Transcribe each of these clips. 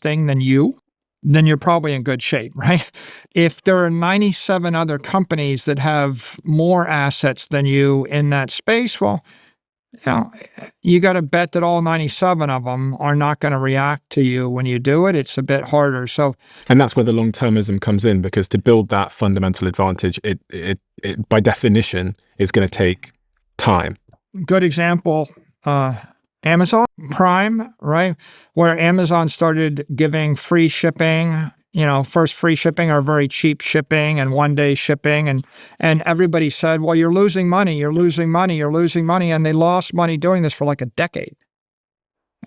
thing than you, then you're probably in good shape, right? If there are 97 other companies that have more assets than you in that space, well, you got to bet that all 97 of them are not going to react to you when you do it. It's a bit harder. And that's where the long-termism comes in, because to build that fundamental advantage, it by definition is going to take time. Good example, Amazon Prime, right? Where Amazon started giving free shipping, first free shipping or very cheap shipping and one-day shipping. And everybody said, well, you're losing money, you're losing money, you're losing money. And they lost money doing this for like a decade.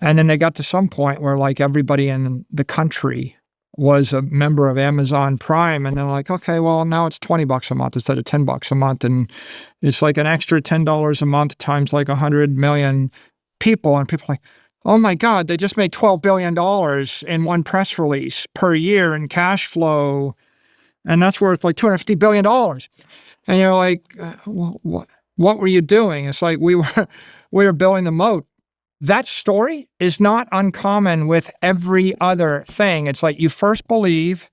And then they got to some point where like everybody in the country was a member of Amazon Prime. And they're like, okay, well, now it's $20 a month instead of $10 a month. And it's like an extra $10 a month times like 100 million people. And people are like, oh my God, they just made $12 billion in one press release per year in cash flow. And that's worth like $250 billion. And you're like, what were you doing? It's like we were building the moat. That story is not uncommon with every other thing. It's like you first believe,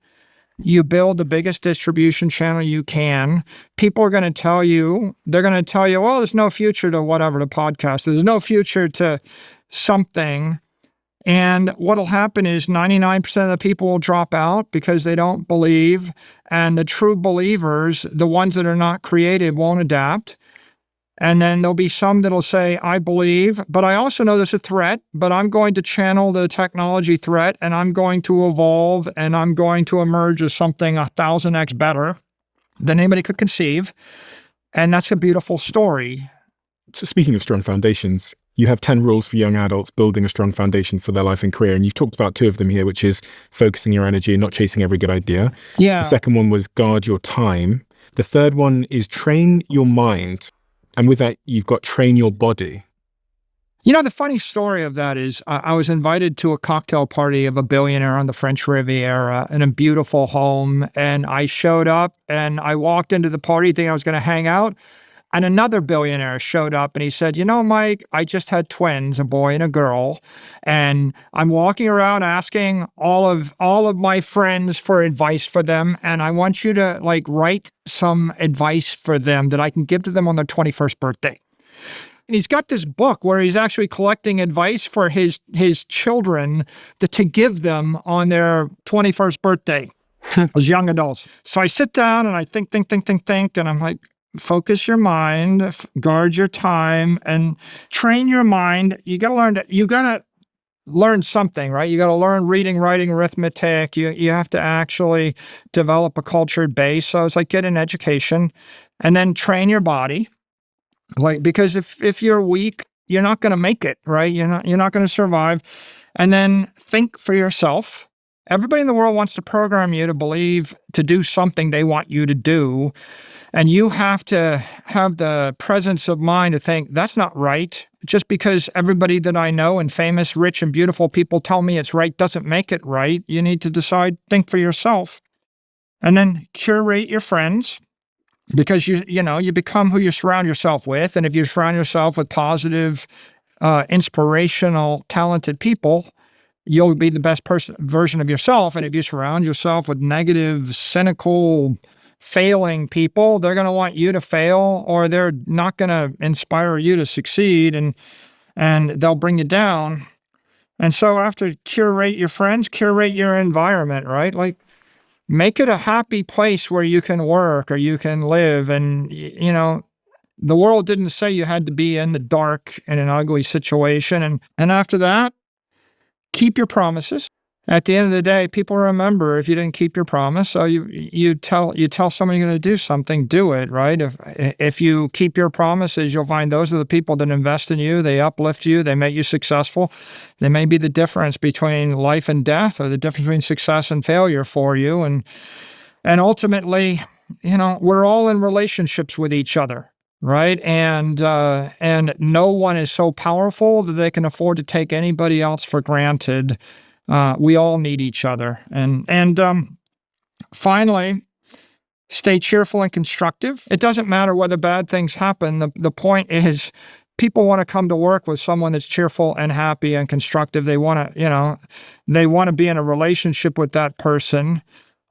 you build the biggest distribution channel you can. People are going to tell you, well, there's no future to whatever, the podcast. There's no future to something. And what'll happen is 99% of the people will drop out because they don't believe. And the true believers, the ones that are not creative, won't adapt. And then there'll be some that'll say, I believe, but I also know there's a threat, but I'm going to channel the technology threat and I'm going to evolve and I'm going to emerge as something 1,000x better than anybody could conceive. And that's a beautiful story. So speaking of strong foundations, you have 10 rules for young adults building a strong foundation for their life and career. And you've talked about 2 of them here, which is focusing your energy and not chasing every good idea. Yeah. The second one was guard your time. The third one is train your mind. And with that, you've got train your body. The funny story of that is I was invited to a cocktail party of a billionaire on the French Riviera in a beautiful home. And I showed up and I walked into the party thinking I was going to hang out. And another billionaire showed up and he said, Mike, I just had twins, a boy and a girl. And I'm walking around asking all of my friends for advice for them. And I want you to write some advice for them that I can give to them on their 21st birthday. And he's got this book where he's actually collecting advice for his children to give them on their 21st birthday as young adults. So I sit down and I think. And I'm like, focus your mind, guard your time, and train your mind. You got to learn something, right? You got to learn reading, writing, arithmetic. You have to actually develop a cultured base. So it's like get an education and then train your body. Because if you're weak, you're not going to make it, right? You're not going to survive. And then think for yourself. Everybody in the world wants to program you to believe to do something they want you to do. And you have to have the presence of mind to think, that's not right. Just because everybody that I know and famous, rich, and beautiful people tell me it's right doesn't make it right. You need to decide, think for yourself. And then curate your friends. Because you become who you surround yourself with. And if you surround yourself with positive, inspirational, talented people, you'll be the best version of yourself. And if you surround yourself with negative, cynical, failing people, they're going to want you to fail, or they're not going to inspire you to succeed, and they'll bring you down. And so after curate your friends, curate your environment, right? Make it a happy place where you can work or you can live. And, the world didn't say you had to be in the dark in an ugly situation. And after that, keep your promises. At the end of the day, people remember if you didn't keep your promise. So you tell someone you're going to do something, do it, right? If you keep your promises, you'll find those are the people that invest in you. They uplift you. They make you successful. They may be the difference between life and death, or the difference between success and failure for you. And ultimately, we're all in relationships with each other, right? And no one is so powerful that they can afford to take anybody else for granted. We all need each other. And finally, stay cheerful and constructive. It doesn't matter whether bad things happen. The point is People want to come to work with someone that's cheerful and happy and constructive. They want to, they want to be in a relationship with that person.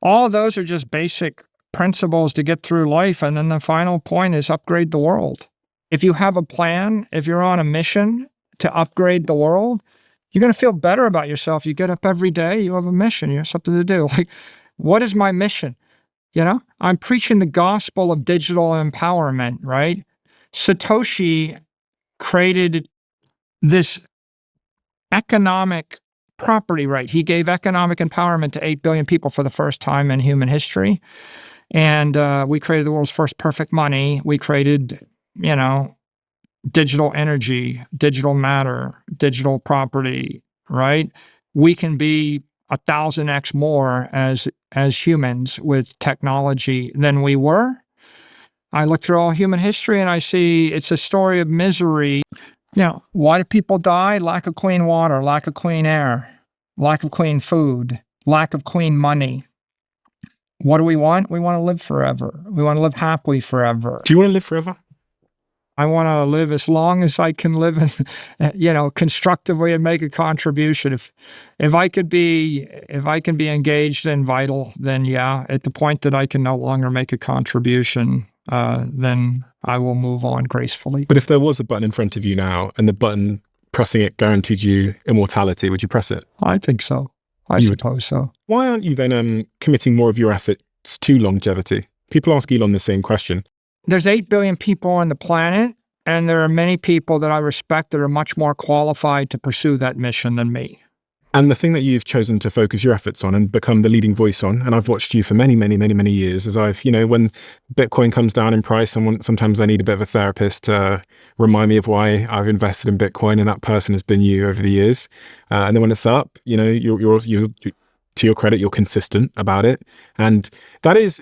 All of those are just basic principles to get through life. And then the final point is upgrade the world. If you have a plan, if you're on a mission to upgrade the world, you're going to feel better about yourself. You get up every day, you have a mission, you have something to do. Like, what is my mission? I'm preaching the gospel of digital empowerment, right? Satoshi created this economic property right. He gave economic empowerment to 8 billion people for the first time in human history. And we created the world's first perfect money. We created, digital energy, digital matter, digital property, right? We can be 1,000x more as humans with technology than we were. I look through all human history and I see it's a story of misery. Why do people die? Lack of clean water, lack of clean air, lack of clean food, lack of clean money. What do we want? We want to live forever. We want to live happily forever. Do you want to live forever? I want to live as long as I can live, constructively and make a contribution. If I can be engaged and vital, then yeah, at the point that I can no longer make a contribution, then I will move on gracefully. But if there was a button in front of you now and the button pressing it guaranteed you immortality, would you press it? I think so. I suppose so. Why aren't you then committing more of your efforts to longevity? People ask Elon the same question. There's 8 billion people on the planet, and there are many people that I respect that are much more qualified to pursue that mission than me. And the thing that you've chosen to focus your efforts on and become the leading voice on, and I've watched you for many, many, many, many years, as when Bitcoin comes down in price, sometimes I need a bit of a therapist to remind me of why I've invested in Bitcoin, and that person has been you over the years. And then when it's up, you're to your credit, you're consistent about it. And that is,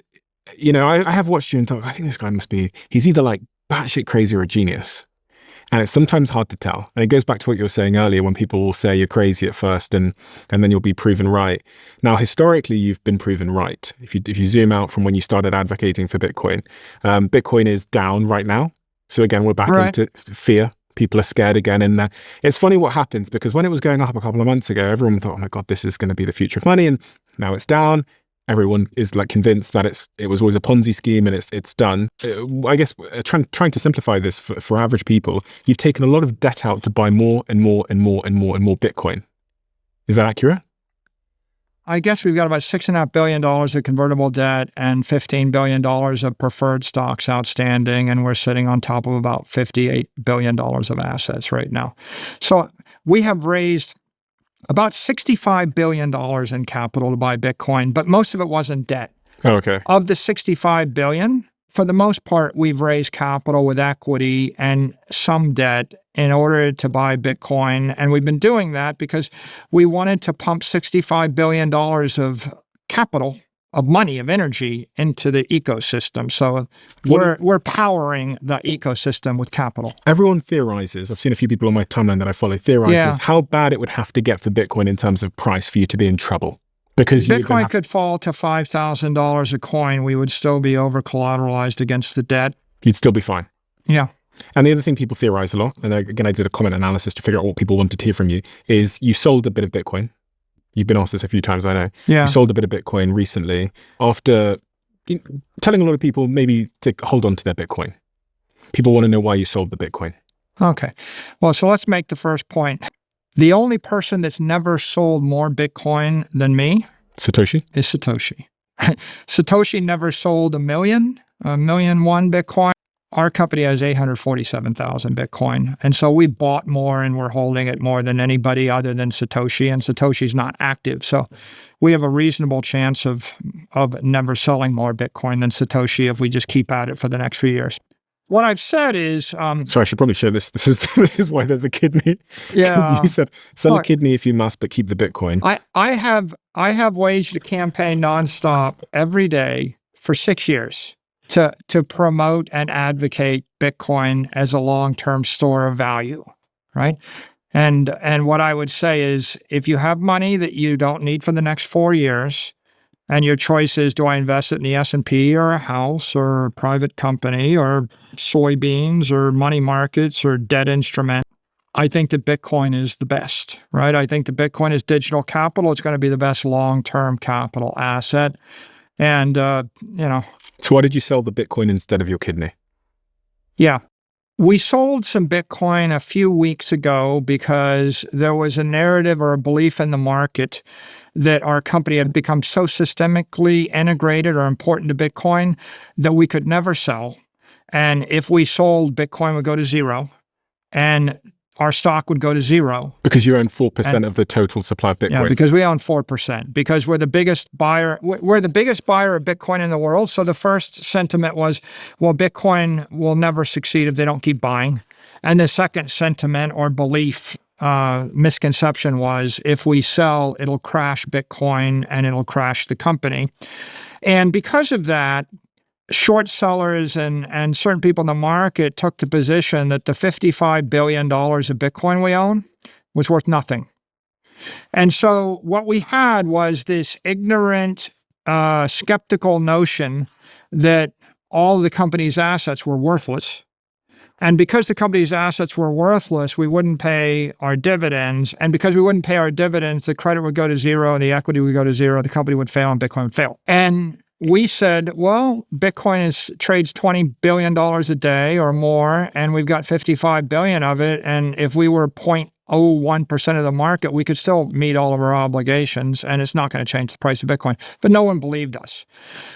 I have watched you and thought, I think this guy he's either like batshit crazy or a genius. And it's sometimes hard to tell. And it goes back to what you were saying earlier when people will say you're crazy at first and then you'll be proven right. Now, historically, you've been proven right. If you zoom out from when you started advocating for Bitcoin, Bitcoin is down right now. So again, we're back into fear. People are scared again. And it's funny what happens, because when it was going up a couple of months ago, everyone thought, oh my God, this is going to be the future of money. And now it's down. Everyone is convinced that it was always a Ponzi scheme and it's done. I guess trying to simplify this for average people, you've taken a lot of debt out to buy more and more and more and more and more Bitcoin. Is that accurate? I guess we've got about $6.5 billion of convertible debt and $15 billion of preferred stocks outstanding, and we're sitting on top of about $58 billion of assets right now. So we have raised about $65 billion in capital to buy Bitcoin, but most of it wasn't debt. Oh, okay. Of the $65 billion, for the most part, we've raised capital with equity and some debt in order to buy Bitcoin. And we've been doing that because we wanted to pump $65 billion of capital, of money, of energy into the ecosystem. So we're powering the ecosystem with capital. Everyone theorizes, I've seen a few people on my timeline that I follow theorizes how bad it would have to get for Bitcoin in terms of price for you to be in trouble. Because Bitcoin could fall to $5,000 a coin. We would still be over collateralized against the debt. You'd still be fine. Yeah. And the other thing people theorize a lot, and again, I did a comment analysis to figure out what people wanted to hear from you, is you sold a bit of Bitcoin. You've been asked this a few times, I know. Yeah. You sold a bit of Bitcoin recently after telling a lot of people maybe to hold on to their Bitcoin. People want to know why you sold the Bitcoin. Okay. Well, so let's make the first point. The only person that's never sold more Bitcoin than me Satoshi? Is Satoshi. Satoshi never sold a million one Bitcoin. Our company has 847,000 Bitcoin. And so we bought more and we're holding it more than anybody other than Satoshi. And Satoshi's not active. So we have a reasonable chance of never selling more Bitcoin than Satoshi if we just keep at it for the next few years. What I've said is... Sorry, I should probably share this. This is why there's a kidney. Yeah. You said, sell a kidney if you must, but keep the Bitcoin. I have waged a campaign nonstop every day for 6 years to promote and advocate Bitcoin as a long-term store of value, right? And what I would say is, if you have money that you don't need for the next 4 years, And your choice is, do I invest it in the S&P or a house or a private company or soybeans or money markets or debt instrument? I think that Bitcoin is the best, right? I think that Bitcoin is digital capital. It's going to be the best long-term capital asset. And, So why did you sell the Bitcoin instead of your kidney? yeah. We sold some Bitcoin a few weeks ago because there was a narrative or a belief in the market that our company had become so systemically integrated or important to Bitcoin that we could never sell. And if we sold, Bitcoin would go to zero and our stock would go to zero. Because you own 4% of the total supply of Bitcoin. Yeah, because we own 4%, because we're the biggest buyer. We're the biggest buyer of Bitcoin in the world. So the first sentiment was, well, Bitcoin will never succeed if they don't keep buying. And the second sentiment or belief, misconception was, if we sell, it'll crash Bitcoin and it'll crash the company. And because of that, short sellers and certain people in the market took the position that the $55 billion of Bitcoin we own was worth nothing. And so what we had was this ignorant, skeptical notion that all the company's assets were worthless. And because the company's assets were worthless, we wouldn't pay our dividends. And because we wouldn't pay our dividends, the credit would go to zero and the equity would go to zero. The company would fail and Bitcoin would fail. And we said, well, Bitcoin trades $20 billion a day or more, and we've got 55 billion of it. And if we were 0.01% of the market, we could still meet all of our obligations, and it's not going to change the price of Bitcoin. But no one believed us.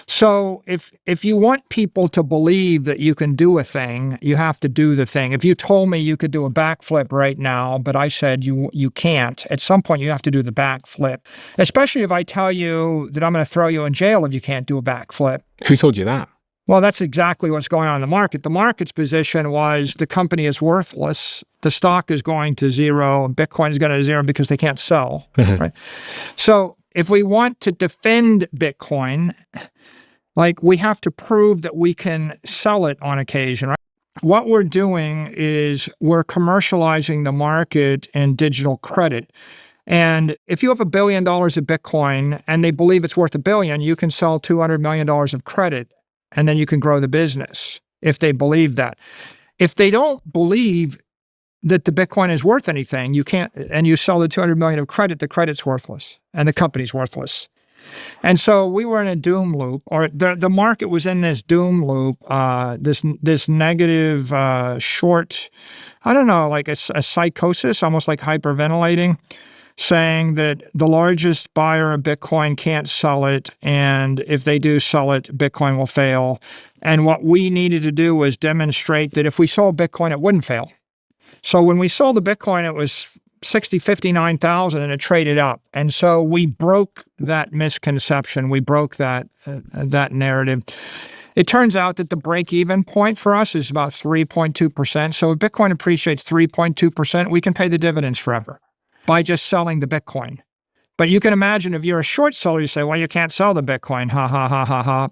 So if you want people to believe that you can do a thing, you have to do the thing. If you told me you could do a backflip right now, but I said you can't, at some point you have to do the backflip, especially if I tell you that I'm going to throw you in jail if you can't do a backflip. Who told you that? Well, that's exactly what's going on in the market. The market's position was the company is worthless. The stock is going to zero. Bitcoin is going to zero because they can't sell. Right? So if we want to defend Bitcoin, we have to prove that we can sell it on occasion. Right? What we're doing is we're commercializing the market in digital credit. And if you have $1 billion of Bitcoin and they believe it's worth $1 billion, you can sell $200 million of credit. And then you can grow the business if they believe that. If they don't believe that the Bitcoin is worth anything, you can't, and you sell the 200 million of credit, the credit's worthless and the company's worthless. And so we were in a doom loop, or the market was in this doom loop, this negative, short, I don't know, like a psychosis, almost like hyperventilating, saying that the largest buyer of Bitcoin can't sell it, and if they do sell it, Bitcoin will fail. And what we needed to do was demonstrate that if we sold Bitcoin, it wouldn't fail. So when we sold the Bitcoin, it was 59,000 and it traded up. And so we broke that misconception. We broke that narrative. It turns out that the break-even point for us is about 3.2%. So if Bitcoin appreciates 3.2%, we can pay the dividends forever by just selling the Bitcoin. But you can imagine if you're a short seller, you say, well, you can't sell the Bitcoin,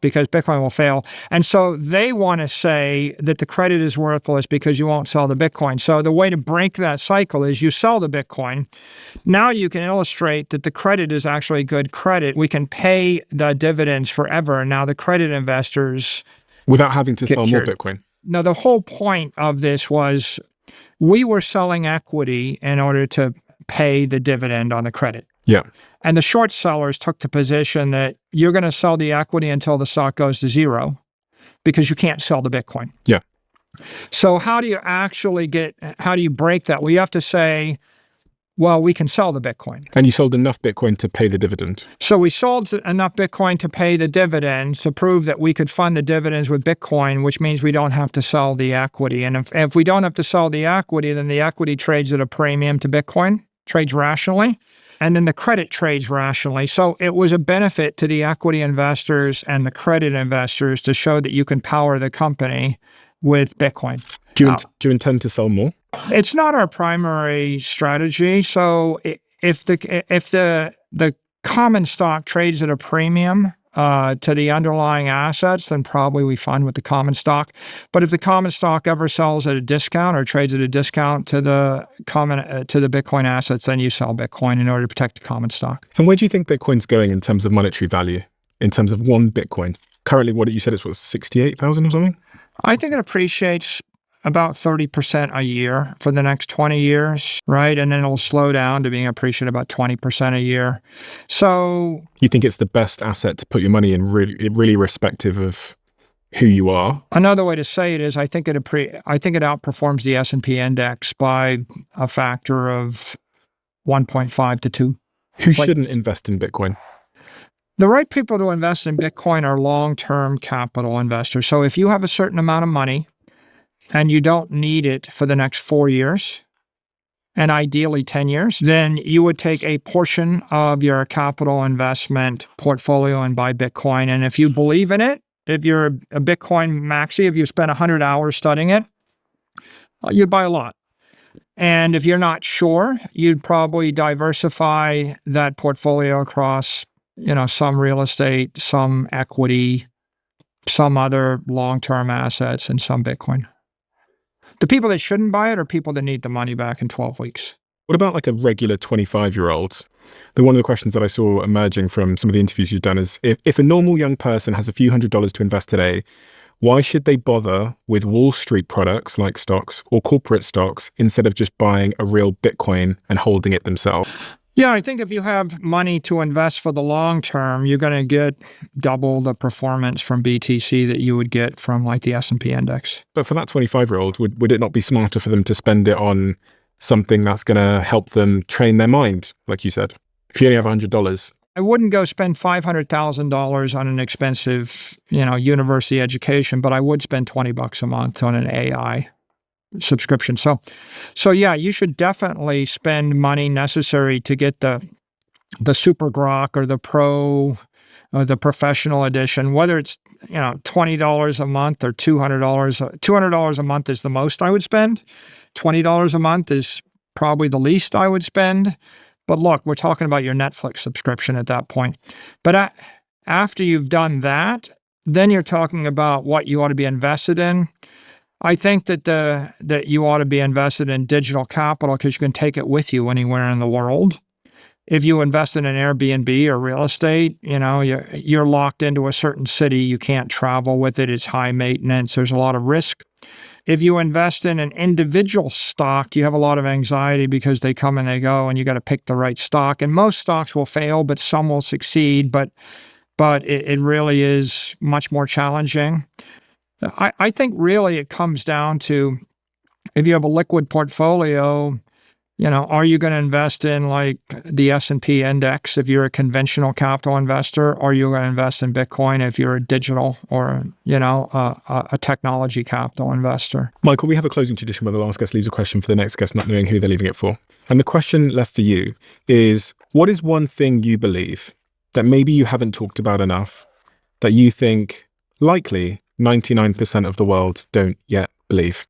because Bitcoin will fail. And so they want to say that the credit is worthless because you won't sell the Bitcoin. So the way to break that cycle is you sell the Bitcoin. Now you can illustrate that the credit is actually good credit. We can pay the dividends forever. And now the credit investors... Without having to sell more Bitcoin. No, the whole point of this was we were selling equity in order to pay the dividend on the credit. Yeah. And the short sellers took the position that you're going to sell the equity until the stock goes to zero because you can't sell the Bitcoin. Yeah. So how do you break that? Well, you have to say, well, we can sell the Bitcoin. And you sold enough Bitcoin to pay the dividend. So we sold enough Bitcoin to pay the dividends to prove that we could fund the dividends with Bitcoin, which means we don't have to sell the equity. And if we don't have to sell the equity, then the equity trades at a premium to Bitcoin, trades rationally. And then the credit trades rationally. So it was a benefit to the equity investors and the credit investors to show that you can power the company with Bitcoin. Do you intend to sell more? It's not our primary strategy. So if the common stock trades at a premium to the underlying assets, then probably we fund with the common stock. But if the common stock ever sells at a discount or trades at a discount to the Bitcoin assets, then you sell Bitcoin in order to protect the common stock. And where do you think Bitcoin's going in terms of monetary value in terms of one Bitcoin? Currently, what you said it's 68,000 or something? I think it appreciates about 30% a year for the next 20 years, right? And then it'll slow down to being appreciated about 20% a year. So You think it's the best asset to put your money in, really irrespective of who you are? another way to say it is I think it outperforms the S&P index by a factor of 1.5 to 2. Who shouldn't invest in Bitcoin? The right people to invest in Bitcoin are long-term capital investors. So if you have a certain amount of money and you don't need it for the next 4 years, and ideally 10 years, then you would take a portion of your capital investment portfolio and buy Bitcoin. And if you believe in it, if you're a Bitcoin maxi, if you spend 100 hours studying it, you'd buy a lot. And if you're not sure, you'd probably diversify that portfolio across, some real estate, some equity, some other long-term assets, and some Bitcoin. The people that shouldn't buy it are people that need the money back in 12 weeks. What about like a regular 25-year-old? One of the questions that I saw emerging from some of the interviews you've done is if a normal young person has a few $100s to invest today, why should they bother with Wall Street products like stocks or corporate stocks instead of just buying a real Bitcoin and holding it themselves? Yeah, I think if you have money to invest for the long term, you're going to get double the performance from BTC that you would get from like the S&P index. But for that 25-year-old, would it not be smarter for them to spend it on something that's going to help them train their mind, like you said? If you only have $100. I wouldn't go spend $500,000 on an expensive, university education, but I would spend $20 a month on an AI subscription. So yeah, you should definitely spend money necessary to get the Super Grok or the Pro or the Professional Edition, whether it's $20 a month or $200. $200 a month is the most I would spend. $20 a month is probably the least I would spend. But look, we're talking about your Netflix subscription at that point. But after you've done that, then you're talking about what you ought to be invested in. I think that you ought to be invested in digital capital because you can take it with you anywhere in the world. If you invest in an Airbnb or real estate, you're locked into a certain city. You can't travel with it. It's high maintenance. There's a lot of risk. If you invest in an individual stock, you have a lot of anxiety because they come and they go, and you got to pick the right stock. And most stocks will fail, but some will succeed. But it really is much more challenging. I think really it comes down to if you have a liquid portfolio, are you going to invest in like the S&P index if you're a conventional capital investor, or are you going to invest in Bitcoin if you're a digital or, a technology capital investor? Michael, we have a closing tradition where the last guest leaves a question for the next guest, not knowing who they're leaving it for. And the question left for you is, what is one thing you believe that maybe you haven't talked about enough that you think likely 99% of the world don't yet believe?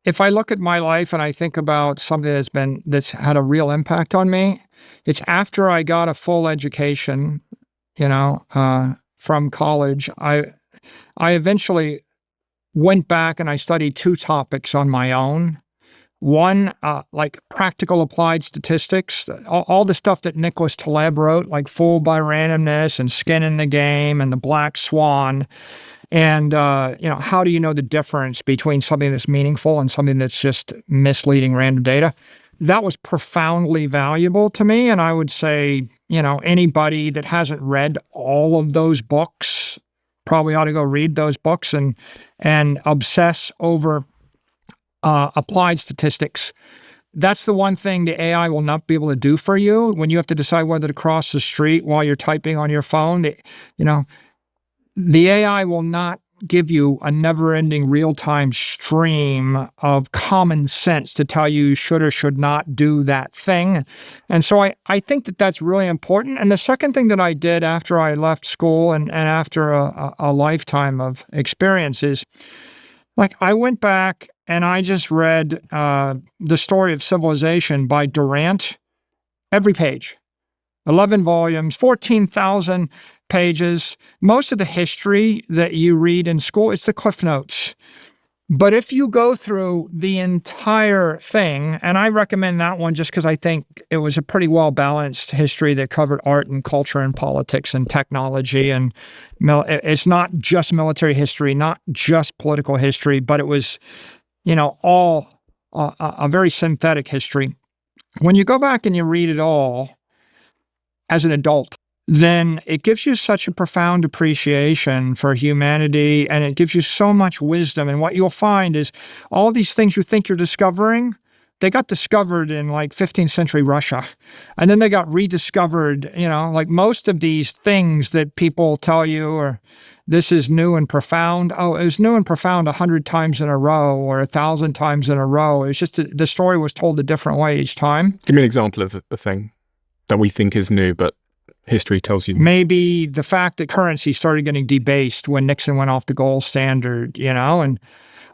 If I look at my life and I think about something that's had a real impact on me, it's after I got a full education, from college. I eventually went back and I studied 2 topics on my own. One, like practical applied statistics, all the stuff that Nicholas Taleb wrote, like Fooled by Randomness and Skin in the Game and the Black Swan. And, how do you know the difference between something that's meaningful and something that's just misleading random data? That was profoundly valuable to me. And I would say, anybody that hasn't read all of those books probably ought to go read those books and obsess over applied statistics. That's the one thing the AI will not be able to do for you when you have to decide whether to cross the street while you're typing on your phone. The AI will not give you a never-ending real-time stream of common sense to tell you should or should not do that thing. And so I think that that's really important. And the second thing that I did after I left school and after a lifetime of experience is, like, I went back and I just read The Story of Civilization by Durant, every page. 11 volumes, 14,000 pages. Most of the history that you read in school, it's the Cliff Notes. But if you go through the entire thing, and I recommend that one just because I think it was a pretty well-balanced history that covered art and culture and politics and technology, and it's not just military history, not just political history, but it was, all a very synthetic history. When you go back and you read it all as an adult, then it gives you such a profound appreciation for humanity, and it gives you so much wisdom. And what you'll find is all these things you think you're discovering, they got discovered in like 15th century Russia. And then they got rediscovered, like most of these things that people tell you, or this is new and profound. Oh, it was new and profound 100 times in a row or 1,000 times in a row. It's just the story was told a different way each time. Give me an example of a thing that we think is new, but history tells you. Maybe the fact that currency started getting debased when Nixon went off the gold standard, and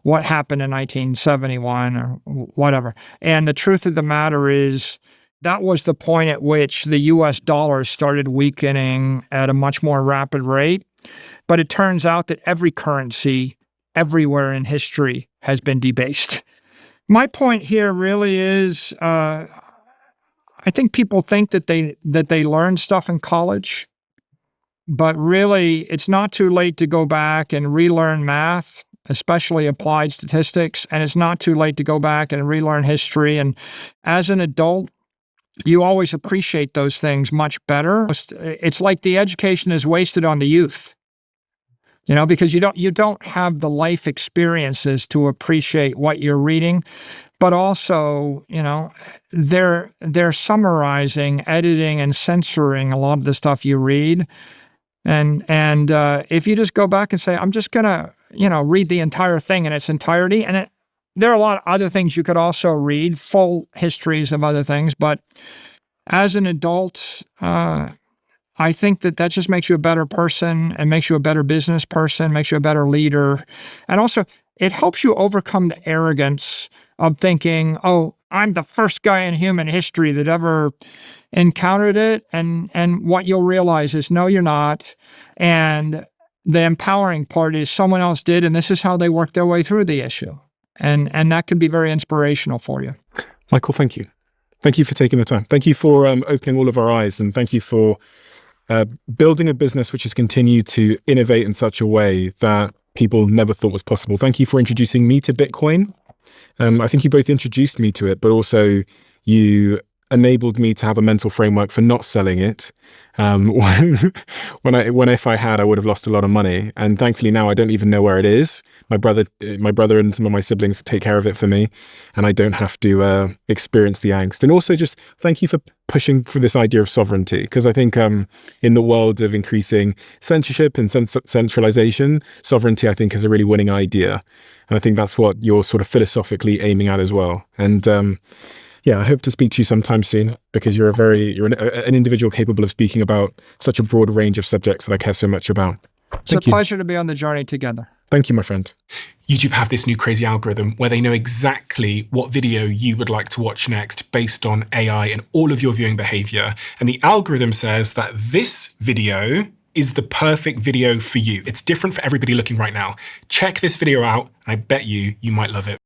what happened in 1971 or whatever. And the truth of the matter is that was the point at which the US dollar started weakening at a much more rapid rate. But it turns out that every currency everywhere in history has been debased. My point here really is, I think people think that they learn stuff in college, but really it's not too late to go back and relearn math, especially applied statistics, and it's not too late to go back and relearn history. And as an adult, you always appreciate those things much better. It's like the education is wasted on the youth, because you don't have the life experiences to appreciate what you're reading. But also, they're summarizing, editing, and censoring a lot of the stuff you read. And if you just go back and say, I'm just going to, read the entire thing in its entirety, and there are a lot of other things you could also read, full histories of other things. But as an adult, I think that just makes you a better person and makes you a better business person, makes you a better leader. And also, it helps you overcome the arrogance of thinking, oh, I'm the first guy in human history that ever encountered it. And what you'll realize is, no, you're not. And the empowering part is someone else did, and this is how they worked their way through the issue. And that can be very inspirational for you. Michael, thank you. Thank you for taking the time. Thank you for opening all of our eyes, and thank you for building a business which has continued to innovate in such a way that people never thought was possible. Thank you for introducing me to Bitcoin. I think you both introduced me to it, but also you enabled me to have a mental framework for not selling it. If I had, I would have lost a lot of money. And thankfully now I don't even know where it is. My brother and some of my siblings take care of it for me, and I don't have to experience the angst. And also just thank you for pushing for this idea of sovereignty, because I think in the world of increasing censorship and centralization, sovereignty I think is a really winning idea. And I think that's what you're sort of philosophically aiming at as well. And I hope to speak to you sometime soon, because you're an individual capable of speaking about such a broad range of subjects that I care so much about. It's a pleasure to be on the journey together. Thank you, my friend. YouTube have this new crazy algorithm where they know exactly what video you would like to watch next based on AI and all of your viewing behavior. And the algorithm says that this video is the perfect video for you. It's different for everybody looking right now. Check this video out, and I bet you might love it.